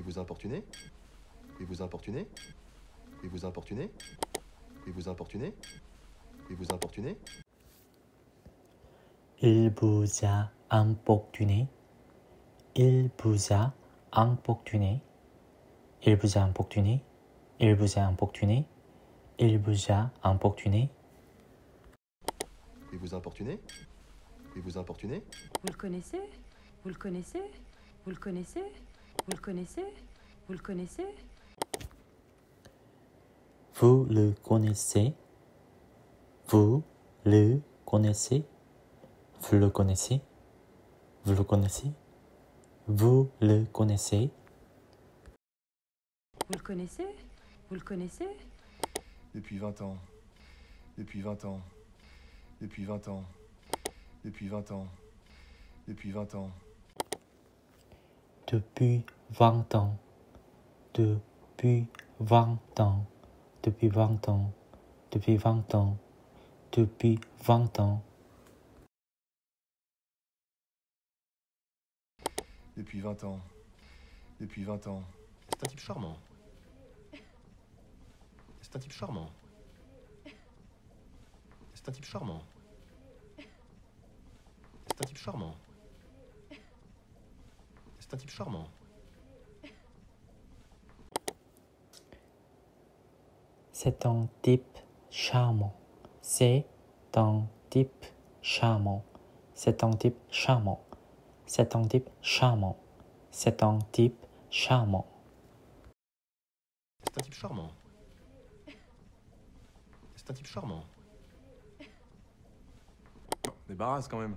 vous importunez? Et vous importunez? Et vous importunez? Et vous importunez? Et vous importunez? Il vous a importuné. Il vous a importuné. Il vous a importuné. Il vous a importuné. Il vous a importuné. Et vous importunez? Et vous importunez? Vous le connaissez? Vous le connaissez? Vous le connaissez? Vous le connaissez? Vous le connaissez? Vous le connaissez? Vous le connaissez? Vous le connaissez? Vous le connaissez? Vous le connaissez? Vous le connaissez? Vous le connaissez? Depuis 20 ans. Depuis 20 ans. Depuis 20 ans. Depuis 20 ans. Depuis 20 ans. Depuis 20 ans. Depuis 20 ans. Depuis 20 ans. Depuis 20 ans. Depuis 20 ans. Depuis 20 ans. Depuis 20 ans. C'est un type charmant. C'est un type charmant. C'est un type charmant. C'est un type charmant. C'est un type charmant. C'est un type charmant. C'est un type charmant. C'est un type charmant. C'est un type charmant. C'est un type charmant. C'est un type charmant. C'est un type charmant. Bon, débarrasse quand même.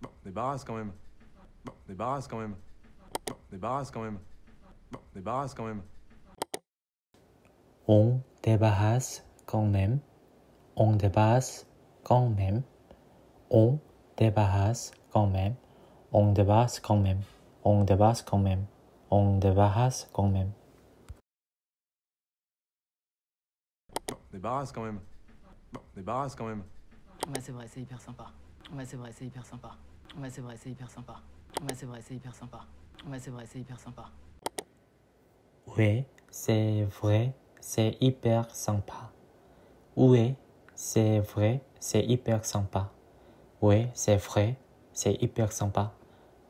Bon, débarrasse quand même. Bon, débarrasse quand même. Bon, débarrasse quand même. Bon, débarrasse quand même. On débarrasse quand même. On débarrasse quand même. On débarrasse quand même. On débarrasse quand même. On débarrasse quand même. On débarrasse quand même. Bon, débarrasse quand même. Bon, débarrasse quand même. Ouais, c'est vrai, c'est hyper sympa. Ouais, c'est vrai, c'est hyper sympa. Ouais, c'est vrai, c'est hyper sympa. Ouais, c'est vrai, c'est hyper sympa. Ouais, c'est vrai, c'est hyper sympa. Oui, c'est vrai, c'est hyper sympa. Oui, c'est vrai, c'est hyper sympa. Oui, c'est vrai, c'est hyper sympa.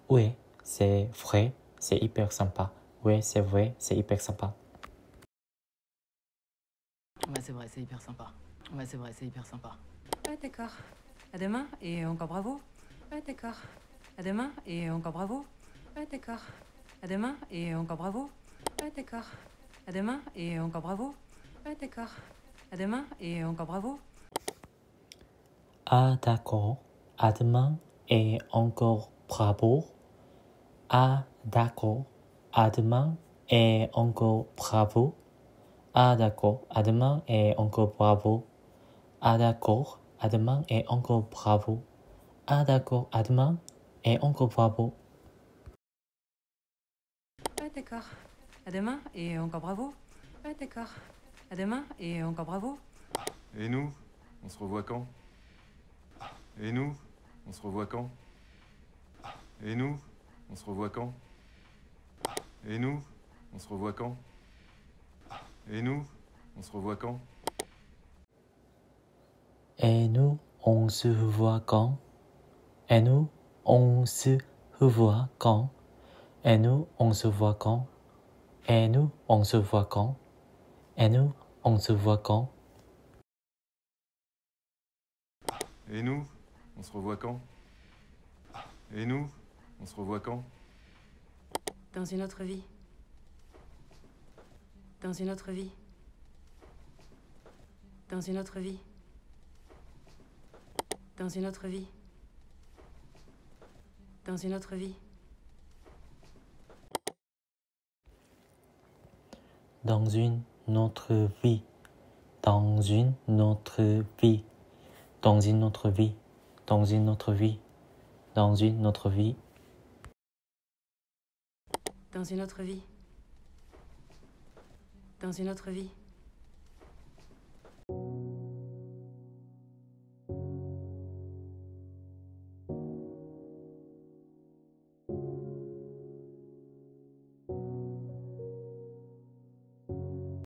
Oui, c'est vrai, c'est hyper sympa. Oui, c'est vrai, c'est hyper sympa. Ouais, c'est vrai, c'est hyper sympa. Ouais, c'est vrai, c'est hyper sympa. Ouais, d'accord. À demain et encore bravo. Ouais, d'accord. À demain et encore bravo. Ouais, d'accord. À demain et encore bravo. Ouais, d'accord. À demain et encore bravo. Ouais, d'accord. À demain et encore bravo. Ah d'accord, à demain et encore bravo. Ah d'accord, à demain et encore bravo. Ah d'accord, à demain et encore bravo. Ah d'accord, à demain et encore bravo. Ah d'accord, à demain et encore bravo. Ouais, d'accord. À demain et encore bravo. Ouais, d'accord. À demain et encore bravo. Et nous, on se revoit quand? Et nous, on se revoit quand? Et nous, on se revoit quand? Et nous, on se revoit quand? Et nous, on se revoit quand? Et nous, on se revoit quand? Et nous, on se revoit quand? Et nous, on se voit quand? Et nous, on se voit quand? Et nous, on se voit quand? Et nous, on se revoit quand? Et nous, on se revoit quand? Dans une autre vie. Dans une autre vie. Dans une autre vie. Dans une autre vie. Dans une autre vie. Dans une autre vie. Dans une autre vie. Dans une autre vie. Dans une autre vie. Dans une autre vie. Dans une autre vie. Dans une autre vie.